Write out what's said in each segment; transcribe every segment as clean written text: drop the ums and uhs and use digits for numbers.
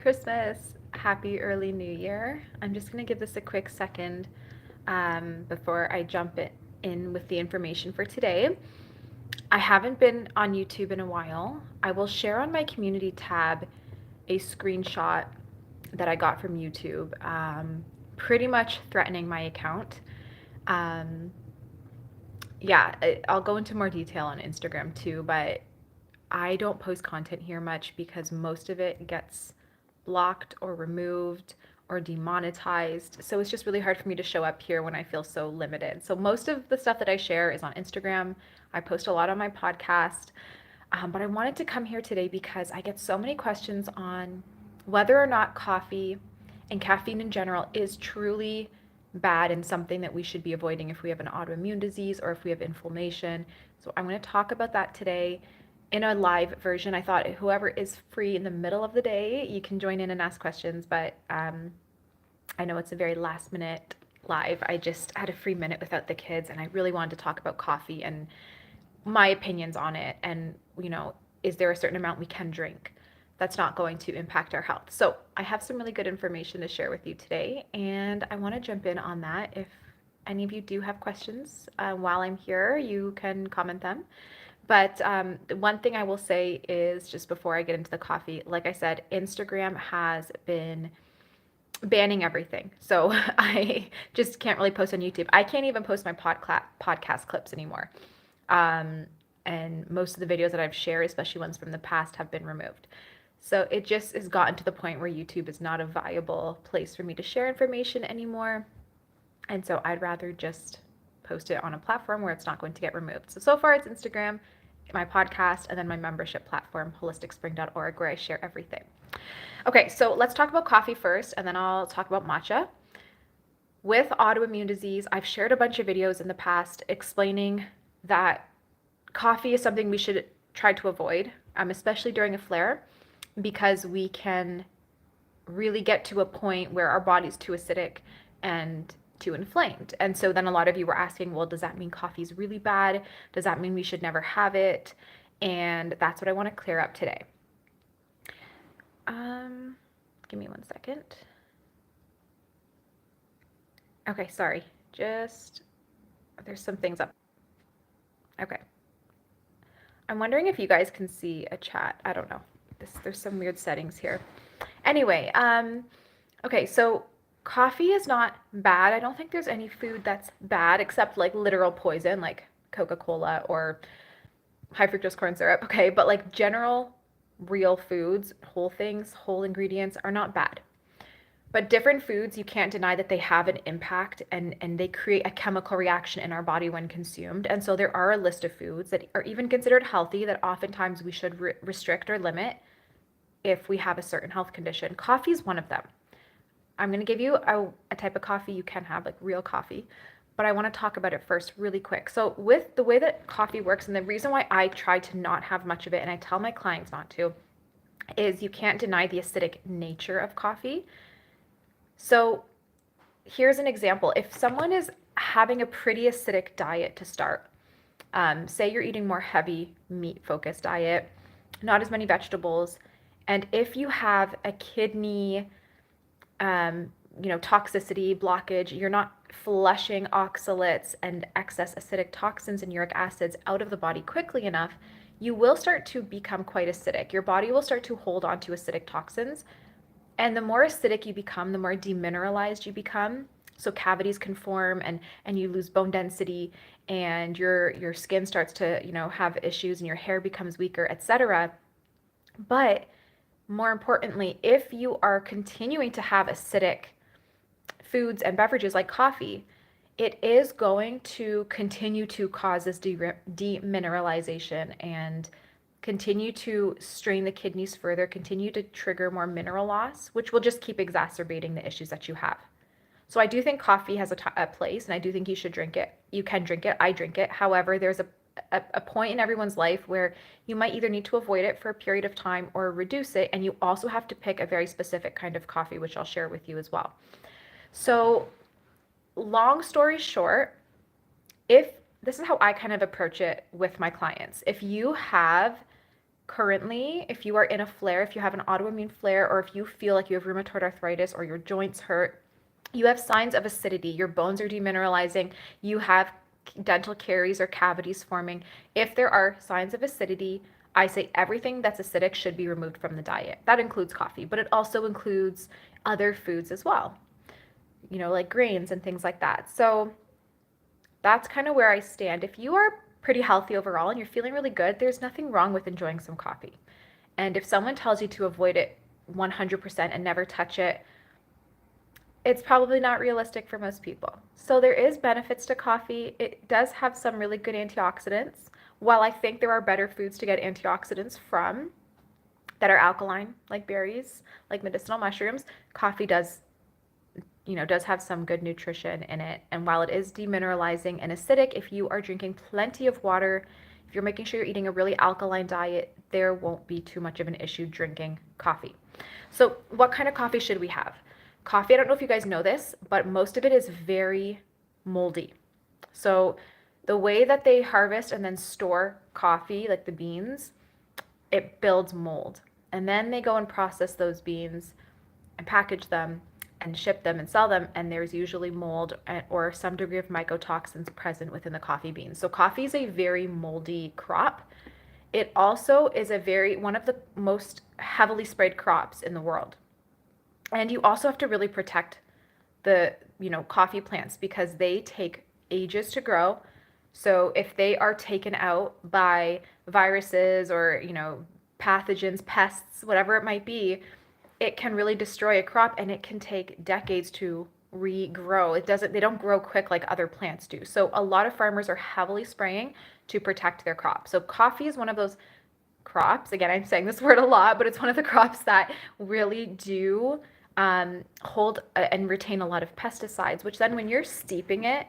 Christmas. Happy early New Year. I'm just going to give this a quick second before I jump in with the information for today. I haven't been on YouTube in a while. I will share on my community tab a screenshot that I got from YouTube, pretty much threatening my account. Um, yeah, I'll go into more detail on Instagram too, but I don't post content here much because most of it gets blocked or removed or demonetized. So it's just really hard for me to show up here when I feel so limited. So most of the stuff that I share is on Instagram. I post a lot on my podcast. But I wanted to come here today because I get so many questions on whether or not coffee and caffeine in general is truly bad and something that we should be avoiding if we have an autoimmune disease or if we have inflammation. So I'm going to talk about that today in a live version. I thought whoever is free in the middle of the day, you can join in and ask questions, but I know it's a very last minute live. I just had a free minute without the kids and I really wanted to talk about coffee and my opinions on it, and is there a certain amount we can drink that's not going to impact our health. So I have some really good information to share with you today, and I want to jump in on that. If any of you do have questions while I'm here, you can comment them. But the one thing I will say is, just before I get into the coffee, like I said, Instagram has been banning everything. So I just can't really post on YouTube. I can't even post my podcast clips anymore. And most of the videos that I've shared, especially ones from the past, have been removed. So it just has gotten to the point where YouTube is not a viable place for me to share information anymore. And so I'd rather just post it on a platform where it's not going to get removed. So far it's Instagram, my podcast, and then my membership platform, holisticspring.org, where I share everything. Okay, so let's talk about coffee first, and then I'll talk about matcha. With autoimmune disease, I've shared a bunch of videos in the past explaining that coffee is something we should try to avoid, especially during a flare, because we can really get to a point where our body's too acidic and too inflamed. And so then a lot of you were asking, well, does that mean coffee's really bad? Does that mean we should never have it? And that's what I want to clear up today. Give me one second. Okay, sorry. Just, there's some things up. Okay. I'm wondering if you guys can see a chat. I don't know. There's some weird settings here. Anyway, okay, so coffee is not bad. I don't think there's any food that's bad except like literal poison, like Coca-Cola or high fructose corn syrup, okay? But like general real foods, whole things, whole ingredients are not bad. But different foods, you can't deny that they have an impact, and they create a chemical reaction in our body when consumed. And so there are a list of foods that are even considered healthy that oftentimes we should restrict or limit if we have a certain health condition. Coffee is one of them. I'm going to give you a type of coffee you can have, like real coffee, but I want to talk about it first really quick. So with the way that coffee works, and the reason why I try to not have much of it, and I tell my clients not to, is you can't deny the acidic nature of coffee. So here's an example. If someone is having a pretty acidic diet to start, say you're eating more heavy meat focused diet, not as many vegetables, and if you have a kidney, toxicity, blockage, you're not flushing oxalates and excess acidic toxins and uric acids out of the body quickly enough, you will start to become quite acidic. Your body will start to hold on to acidic toxins. And the more acidic you become, the more demineralized you become. So cavities can form, and you lose bone density, and your skin starts to, have issues, and your hair becomes weaker, etc. But more importantly, if you are continuing to have acidic foods and beverages like coffee, it is going to continue to cause this demineralization and continue to strain the kidneys further, continue to trigger more mineral loss, which will just keep exacerbating the issues that you have. So I do think coffee has a place, and I do think you should drink it. You can drink it. I drink it. However, there's a point in everyone's life where you might either need to avoid it for a period of time or reduce it, and you also have to pick a very specific kind of coffee, which I'll share with you as well. So long story short, if this is how I kind of approach it with my clients. If you have currently, if you are in a flare, if you have an autoimmune flare, or if you feel like you have rheumatoid arthritis or your joints hurt, you have signs of acidity, your bones are demineralizing, you have dental caries or cavities forming. If there are signs of acidity, I say everything that's acidic should be removed from the diet. That includes coffee, but it also includes other foods as well, like grains and things like that. So that's kind of where I stand. If you are pretty healthy overall and you're feeling really good, there's nothing wrong with enjoying some coffee. And if someone tells you to avoid it 100% and never touch it, it's probably not realistic for most people. So there is benefits to coffee. It does have some really good antioxidants. While I think there are better foods to get antioxidants from that are alkaline, like berries, like medicinal mushrooms, coffee does have some good nutrition in it. And while it is demineralizing and acidic, if you are drinking plenty of water, if you're making sure you're eating a really alkaline diet, there won't be too much of an issue drinking coffee. So what kind of coffee should we have? Coffee, I don't know if you guys know this, but most of it is very moldy. So the way that they harvest and then store coffee, like the beans, it builds mold. And then they go and process those beans and package them and ship them and sell them, and there's usually mold or some degree of mycotoxins present within the coffee beans. So coffee is a very moldy crop. It also is one of the most heavily sprayed crops in the world. And you also have to really protect the, coffee plants because they take ages to grow. So if they are taken out by viruses or, pathogens, pests, whatever it might be, it can really destroy a crop and it can take decades to regrow. They don't grow quick like other plants do. So a lot of farmers are heavily spraying to protect their crop. So coffee is one of those crops. Again, I'm saying this word a lot, but it's one of the crops that really do hold and retain a lot of pesticides, which then when you're steeping it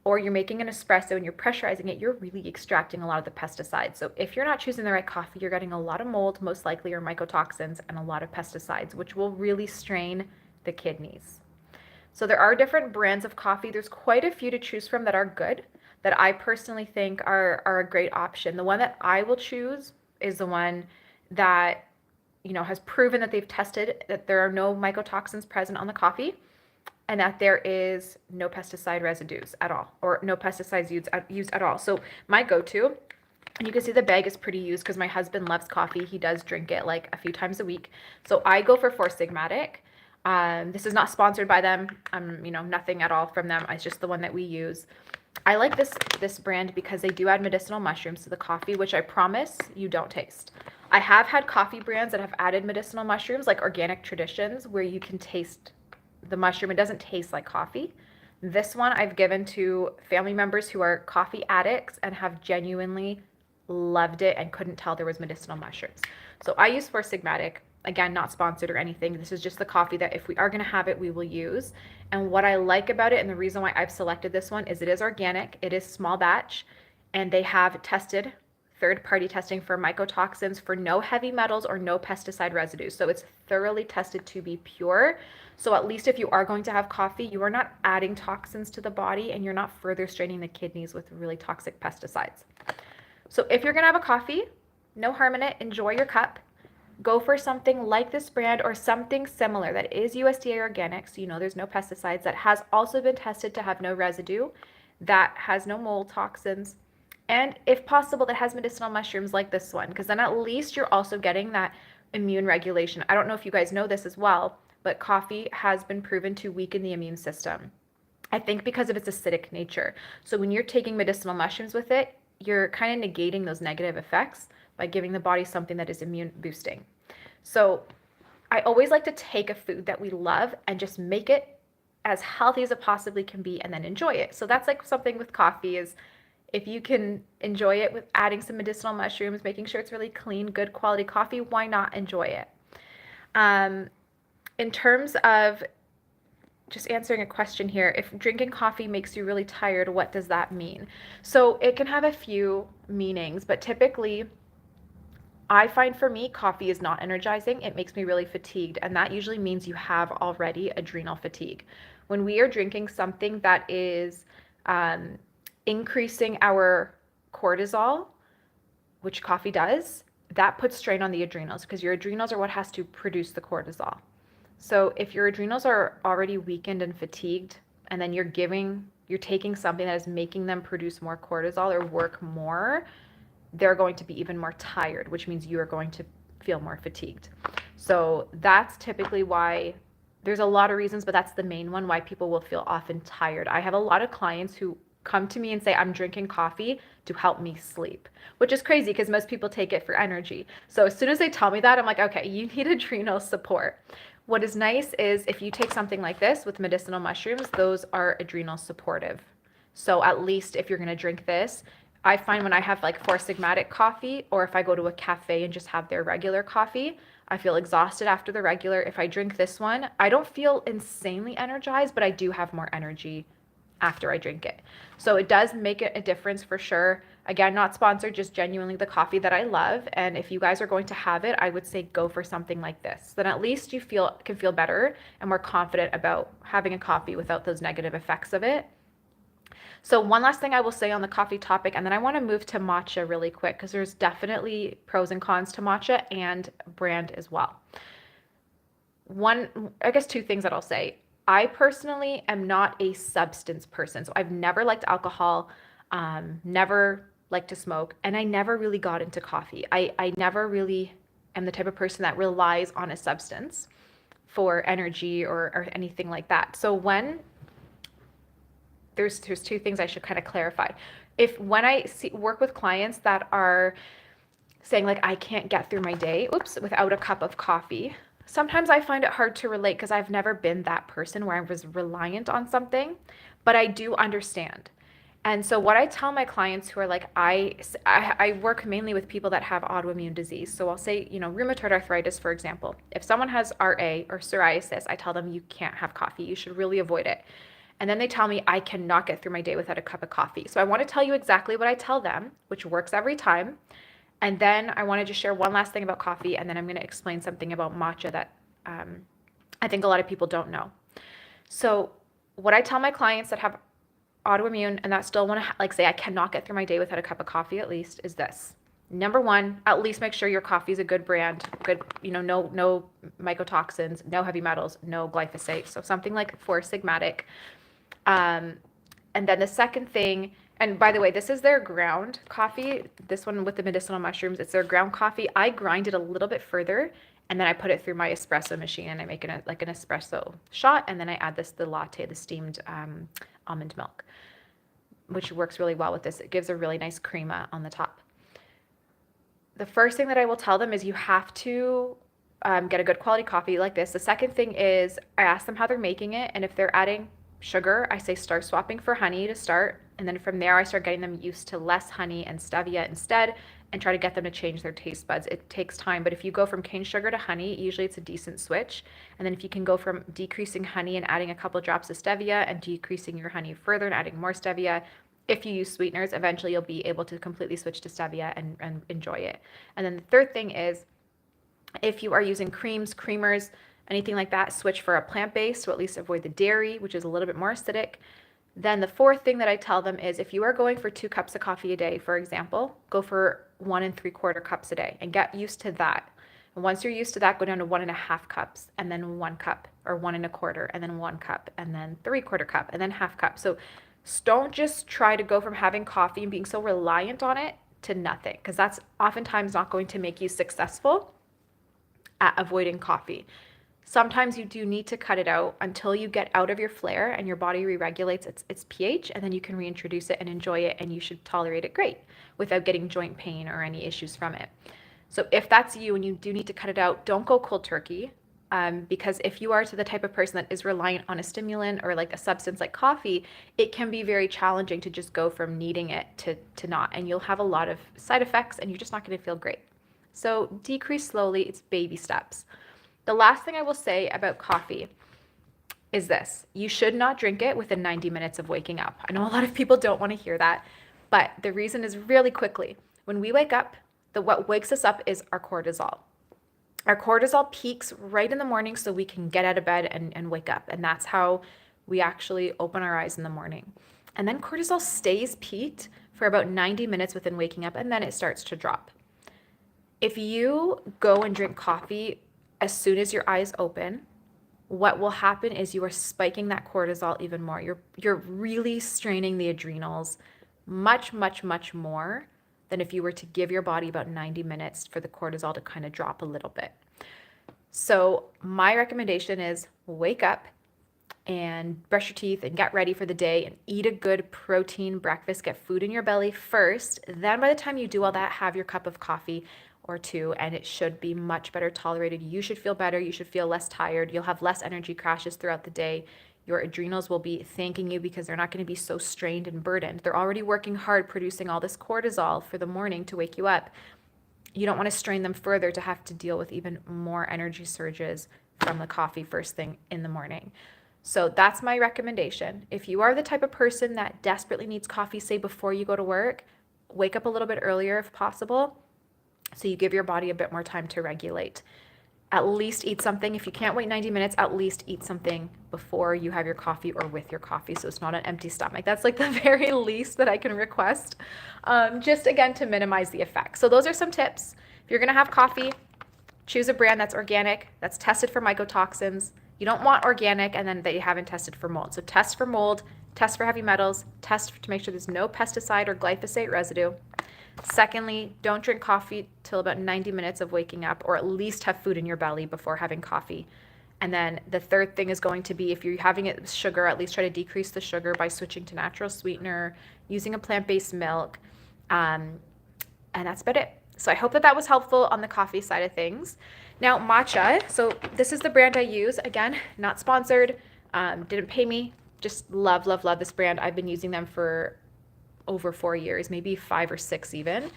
or you're making an espresso and you're pressurizing it, you're really extracting a lot of the pesticides. So if you're not choosing the right coffee, you're getting a lot of mold, most likely, or mycotoxins, and a lot of pesticides, which will really strain the kidneys. So there are different brands of coffee. There's quite a few to choose from that are good, that I personally think are a great option. The one that I will choose is the one that has proven that they've tested that there are no mycotoxins present on the coffee and that there is no pesticide residues at all or no pesticides used at all. So my go-to, and you can see the bag is pretty used because my husband loves coffee. He does drink it like a few times a week. So I go for Four Sigmatic. This is not sponsored by them. Nothing at all from them. It's just the one that we use. I like this brand because they do add medicinal mushrooms to the coffee, which I promise you don't taste. I have had coffee brands that have added medicinal mushrooms, like Organic Traditions, where you can taste the mushroom. It doesn't taste like coffee. This one I've given to family members who are coffee addicts and have genuinely loved it and couldn't tell there was medicinal mushrooms. So I use Four Sigmatic. Again, not sponsored or anything. This is just the coffee that if we are going to have it, we will use. And what I like about it, and the reason why I've selected this one, is it is organic, it is small batch, and they have tested third-party testing for mycotoxins, for no heavy metals or no pesticide residues. So it's thoroughly tested to be pure. So at least if you are going to have coffee, you are not adding toxins to the body and you're not further straining the kidneys with really toxic pesticides. So if you're going to have a coffee, no harm in it. Enjoy your cup. Go for something like this brand or something similar that is USDA organic, so there's no pesticides, that has also been tested to have no residue, that has no mold toxins, and if possible, that has medicinal mushrooms like this one, because then at least you're also getting that immune regulation. I don't know if you guys know this as well, but coffee has been proven to weaken the immune system. I think because of its acidic nature. So when you're taking medicinal mushrooms with it, you're kind of negating those negative effects by giving the body something that is immune boosting. So I always like to take a food that we love and just make it as healthy as it possibly can be and then enjoy it. So that's like something with coffee is if you can enjoy it with adding some medicinal mushrooms, making sure it's really clean, good quality coffee, why not enjoy it? In terms of just answering a question here, if drinking coffee makes you really tired, what does that mean? So it can have a few meanings, but typically I find for me, coffee is not energizing. It makes me really fatigued, and that usually means you have already adrenal fatigue. When we are drinking something that is increasing our cortisol, which coffee does, that puts strain on the adrenals because your adrenals are what has to produce the cortisol. So if your adrenals are already weakened and fatigued, and then you're taking something that is making them produce more cortisol or work more, they're going to be even more tired, which means you are going to feel more fatigued. So that's typically why there's a lot of reasons, but that's the main one why people will feel often tired. I have a lot of clients who come to me and say, I'm drinking coffee to help me sleep, which is crazy because most people take it for energy. So as soon as they tell me that, I'm like, okay, you need adrenal support. What is nice is if you take something like this with medicinal mushrooms, those are adrenal supportive. So at least if you're going to drink this, I find when I have like Four Sigmatic coffee, or if I go to a cafe and just have their regular coffee, I feel exhausted after the regular. If I drink this one, I don't feel insanely energized, but I do have more energy after I drink it. So it does make it a difference for sure. Again, not sponsored, just genuinely the coffee that I love. And if you guys are going to have it, I would say go for something like this. Then at least you can feel better and more confident about having a coffee without those negative effects of it. So one last thing I will say on the coffee topic, and then I want to move to matcha really quick because there's definitely pros and cons to matcha and brand as well. I guess two things that I'll say. I personally am not a substance person. So I've never liked alcohol, never liked to smoke, and I never really got into coffee. I never really am the type of person that relies on a substance for energy or anything like that. So when there's two things I should kind of clarify. When I work with clients that are saying like I can't get through my day, without a cup of coffee, sometimes I find it hard to relate because I've never been that person where I was reliant on something, but I do understand. And so what I tell my clients who are like, I work mainly with people that have autoimmune disease. So I'll say, rheumatoid arthritis, for example. If someone has RA or psoriasis, I tell them you can't have coffee. You should really avoid it. And then they tell me I cannot get through my day without a cup of coffee. So I want to tell you exactly what I tell them, which works every time. And then I want to just share one last thing about coffee, and then I'm going to explain something about matcha that I think a lot of people don't know. So what I tell my clients that have autoimmune and that still want to say I cannot get through my day without a cup of coffee at least is this. Number one, at least make sure your coffee is a good brand, no mycotoxins, no heavy metals, no glyphosate. So something like Four Sigmatic. And then the second thing, and by the way, this is their ground coffee. This one with the medicinal mushrooms, it's their ground coffee. I grind it a little bit further, and then I put it through my espresso machine, and I make it like an espresso shot, and then I add the latte, the steamed almond milk, which works really well with this. It gives a really nice crema on the top. The first thing that I will tell them is you have to get a good quality coffee like this. The second thing is I ask them how they're making it, and if they're adding sugar, I say start swapping for honey to start, and then from there I start getting them used to less honey and stevia instead, and try to get them to change their taste buds. It takes time, but if you go from cane sugar to honey, usually it's a decent switch. And then if you can go from decreasing honey and adding a couple of drops of stevia and decreasing your honey further and adding more stevia, if you use sweeteners, eventually you'll be able to completely switch to stevia and enjoy it. And then the third thing is if you are using creams, creamers, anything like that, switch for a plant-based, so at least avoid the dairy, which is a little bit more acidic. Then the fourth thing that I tell them is if you are going for 2 cups of coffee a day, for example, go for 1 3/4 cups a day and get used to that. And once you're used to that, go down to 1.5 cups and then 1 cup, or 1 1/4 and then 1 cup and then 3/4 cup and then half cup. So don't just try to go from having coffee and being so reliant on it to nothing, because that's oftentimes not going to make you successful at avoiding coffee. Sometimes you do need to cut it out until you get out of your flare and your body re-regulates its pH, and then you can reintroduce it and enjoy it, and you should tolerate it great without getting joint pain or any issues from it. So if that's you and you do need to cut it out, don't go cold turkey, because if you are to the type of person that is reliant on a stimulant or like a substance like coffee, it can be very challenging to just go from needing it to not, and you'll have a lot of side effects and you're just not going to feel great. So decrease slowly, it's baby steps. The last thing I will say about coffee is this. You should not drink it within 90 minutes of waking up. I know a lot of people don't want to hear that, but the reason is really quickly. When we wake up, what wakes us up is our cortisol. Our cortisol peaks right in the morning so we can get out of bed and wake up. And that's how we actually open our eyes in the morning. And then cortisol stays peaked for about 90 minutes within waking up, and then it starts to drop. If you go and drink coffee as soon as your eyes open, what will happen is you are spiking that cortisol even more. You're really straining the adrenals much, much, much more than if you were to give your body about 90 minutes for the cortisol to kind of drop a little bit. So my recommendation is wake up and brush your teeth and get ready for the day and eat a good protein breakfast. Get food in your belly first. Then by the time you do all that, have your cup of coffee or two, and it should be much better tolerated. You should feel better. You should feel less tired. You'll have less energy crashes throughout the day. Your adrenals will be thanking you because they're not going to be so strained and burdened. They're already working hard producing all this cortisol for the morning to wake you up. You don't want to strain them further to have to deal with even more energy surges from the coffee first thing in the morning. So that's my recommendation. If you are the type of person that desperately needs coffee, say before you go to work, wake up a little bit earlier if possible, so you give your body a bit more time to regulate. At least eat something. If you can't wait 90 minutes, at least eat something before you have your coffee or with your coffee, so it's not an empty stomach. That's like the very least that I can request, just again to minimize the effects. So those are some tips. If you're gonna have coffee, choose a brand that's organic, that's tested for mycotoxins. You don't want organic and then that you haven't tested for mold. So test for mold, test for heavy metals, test to make sure there's no pesticide or glyphosate residue. Secondly, don't drink coffee till about 90 minutes of waking up, or at least have food in your belly before having coffee. And then the third thing is going to be, if you're having it with sugar, at least try to decrease the sugar by switching to natural sweetener, using a plant-based milk, and that's about it. So I hope that that was helpful on the coffee side of things. Now, Matcha, so this is the brand I use. Again, not sponsored, didn't pay me, just love, love, love this brand. I've been using them for over 4 years, maybe 5 or 6 even.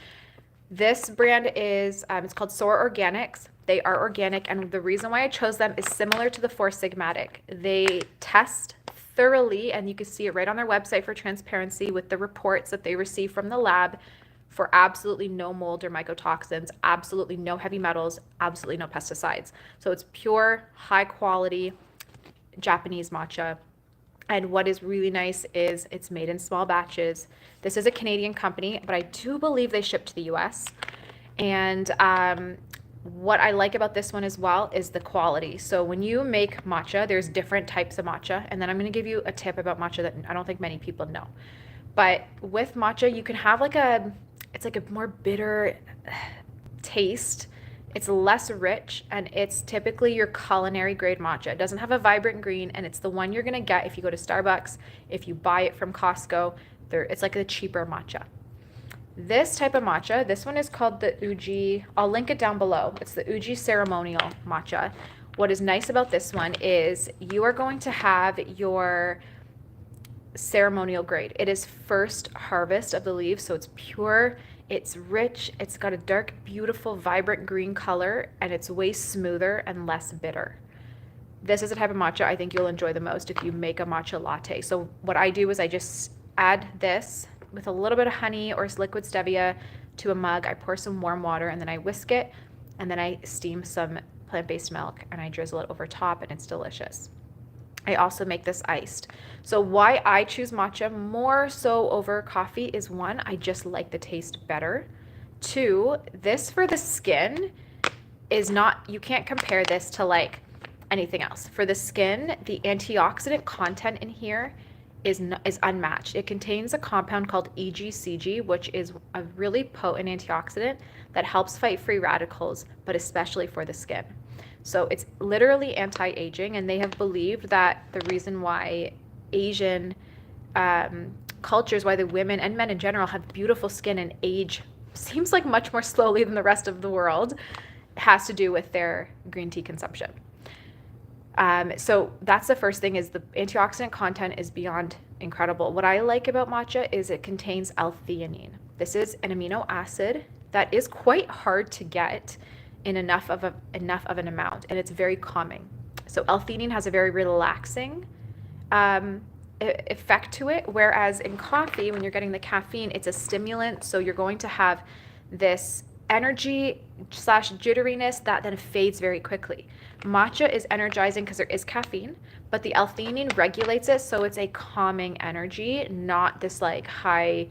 This brand is, it's called Soar Organics. They are organic, and the reason why I chose them is similar to the Four Sigmatic. They test thoroughly, and you can see it right on their website for transparency with the reports that they receive from the lab for absolutely no mold or mycotoxins, absolutely no heavy metals, absolutely no pesticides. So it's pure, high quality Japanese matcha. And what is really nice is it's made in small batches. This is a Canadian company, but I do believe they ship to the US. And what I like about this one as well is the quality. So when you make matcha, there's different types of matcha. And then I'm going to give you a tip about matcha that I don't think many people know. But with matcha, you can have it's like a more bitter taste. It's less rich, and it's typically your culinary grade matcha. It doesn't have a vibrant green, and it's the one you're gonna get if you go to Starbucks, if you buy it from Costco. It's like a cheaper matcha. This type of matcha, this one is called the Uji. I'll link it down below. It's the Uji ceremonial matcha. What is nice about this one is you are going to have your ceremonial grade. It is first harvest of the leaves, so it's pure, it's rich, it's got a dark, beautiful, vibrant green color, and it's way smoother and less bitter. This is a type of matcha I think you'll enjoy the most if you make a matcha latte. So what I do is I just add this with a little bit of honey or liquid stevia to a mug. I pour some warm water, and then I whisk it, and then I steam some plant-based milk, and I drizzle it over top, and it's delicious. I also make this iced. So why I choose matcha more so over coffee is, one, I just like the taste better. Two, this for the skin is not, you can't compare this to like anything else. For the skin, the antioxidant content in here is unmatched. It contains a compound called EGCG, which is a really potent antioxidant that helps fight free radicals, but especially for the skin. So it's literally anti-aging, and they have believed that the reason why Asian cultures, why the women and men in general have beautiful skin and age seems like much more slowly than the rest of the world, has to do with their green tea consumption. So that's the first thing, is the antioxidant content is beyond incredible. What I like about matcha is it contains L-theanine. This is an amino acid that is quite hard to get in enough of an amount, and it's very calming. So L-theanine has a very relaxing effect to it, whereas in coffee, when you're getting the caffeine, it's a stimulant, so you're going to have this energy slash jitteriness that then fades very quickly. Matcha is energizing because there is caffeine, but the L-theanine regulates it, so it's a calming energy, not this like high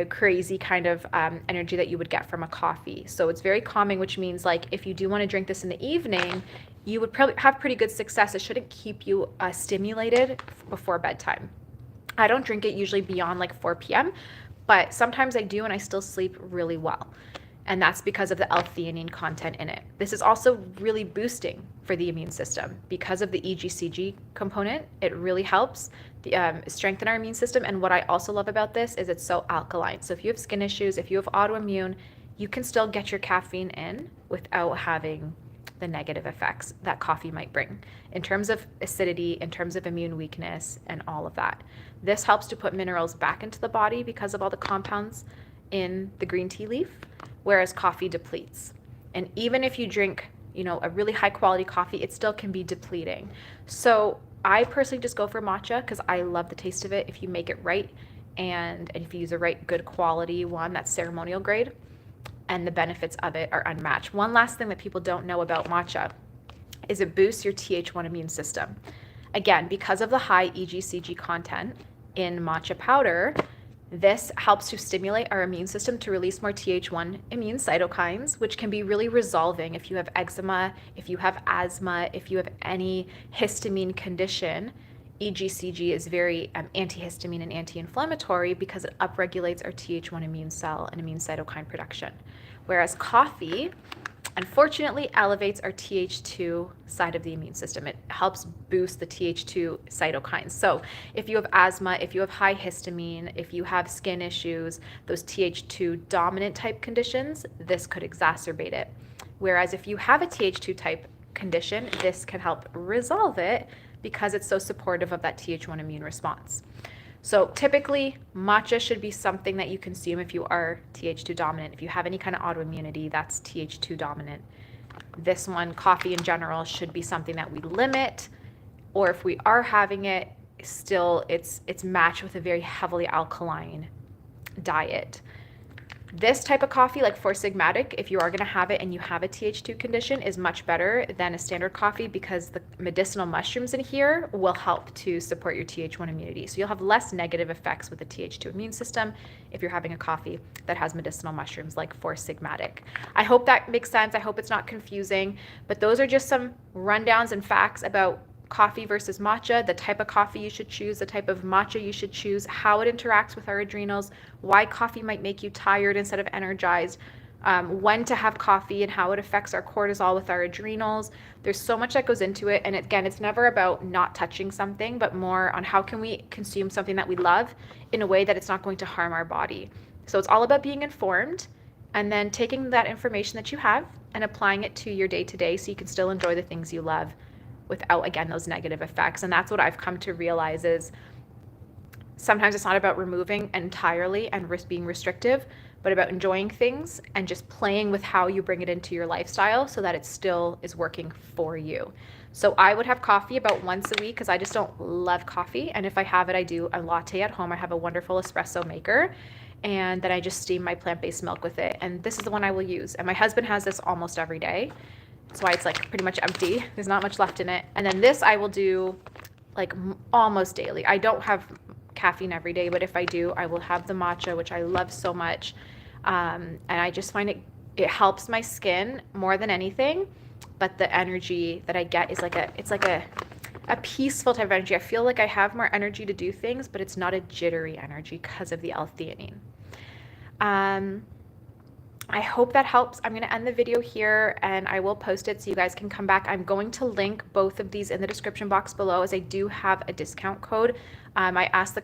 crazy kind of energy that you would get from a coffee. So it's very calming, which means like if you do want to drink this in the evening, you would probably have pretty good success. It shouldn't keep you stimulated before bedtime. I don't drink it usually beyond like 4 p.m., but sometimes I do and I still sleep really well. And that's because of the L-theanine content in it. This is also really boosting for the immune system because of the EGCG component. It really helps strengthen our immune system. And what I also love about this is it's so alkaline. So if you have skin issues, if you have autoimmune, you can still get your caffeine in without having the negative effects that coffee might bring in terms of acidity, in terms of immune weakness, and all of that. This helps to put minerals back into the body because of all the compounds in the green tea leaf, whereas coffee depletes. And even if you drink, a really high quality coffee, it still can be depleting. So I personally just go for matcha because I love the taste of it if you make it right and if you use a right good quality one that's ceremonial grade, and the benefits of it are unmatched. One last thing that people don't know about matcha is it boosts your Th1 immune system. Again, because of the high EGCG content in matcha powder, this helps to stimulate our immune system to release more Th1 immune cytokines, which can be really resolving if you have eczema, if you have asthma, if you have any histamine condition. EGCG is very antihistamine and anti-inflammatory because it upregulates our Th1 immune cell and immune cytokine production. Whereas coffee, unfortunately, elevates our Th2 side of the immune system. It helps boost the Th2 cytokines. So if you have asthma, if you have high histamine, if you have skin issues, those Th2 dominant type conditions, this could exacerbate it. Whereas if you have a Th2 type condition, this can help resolve it because it's so supportive of that Th1 immune response. So typically, matcha should be something that you consume if you are Th2 dominant. If you have any kind of autoimmunity, that's Th2 dominant. This one, coffee in general, should be something that we limit, or if we are having it, still it's matched with a very heavily alkaline diet. This type of coffee, like Four Sigmatic, if you are going to have it and you have a Th2 condition, is much better than a standard coffee because the medicinal mushrooms in here will help to support your Th1 immunity. So you'll have less negative effects with the Th2 immune system if you're having a coffee that has medicinal mushrooms like Four Sigmatic. I hope that makes sense. I hope it's not confusing, but those are just some rundowns and facts about coffee versus matcha, the type of coffee you should choose, the type of matcha you should choose, how it interacts with our adrenals, why coffee might make you tired instead of energized, when to have coffee and how it affects our cortisol with our adrenals. There's so much that goes into it. And again, it's never about not touching something, but more on how can we consume something that we love in a way that it's not going to harm our body. So it's all about being informed and then taking that information that you have and applying it to your day-to-day so you can still enjoy the things you love without, again, those negative effects. And that's what I've come to realize is sometimes it's not about removing entirely and being restrictive, but about enjoying things and just playing with how you bring it into your lifestyle so that it still is working for you. So I would have coffee about once a week because I just don't love coffee. And if I have it, I do a latte at home. I have a wonderful espresso maker. And then I just steam my plant-based milk with it. And this is the one I will use. And my husband has this almost every day. That's why it's like pretty much empty. There's not much left in it. And then this I will do like almost daily. I don't have caffeine every day, but if I do, I will have the matcha, which I love so much. And I just find it helps my skin more than anything. But the energy that I get is it's like a peaceful type of energy. I feel like I have more energy to do things, but it's not a jittery energy because of the L-theanine. I hope that helps. I'm going to end the video here and I will post it so you guys can come back. I'm going to link both of these in the description box below as I do have a discount code. I asked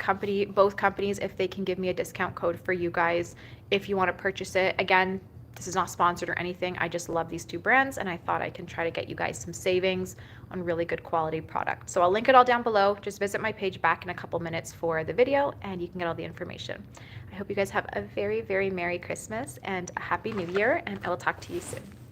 both companies if they can give me a discount code for you guys if you want to purchase it. Again, this is not sponsored or anything. I just love these two brands and I thought I can try to get you guys some savings on really good quality product. So I'll link it all down below. Just visit my page back in a couple minutes for the video and you can get all the information. I hope you guys have a very, very Merry Christmas and a Happy New Year, and I will talk to you soon.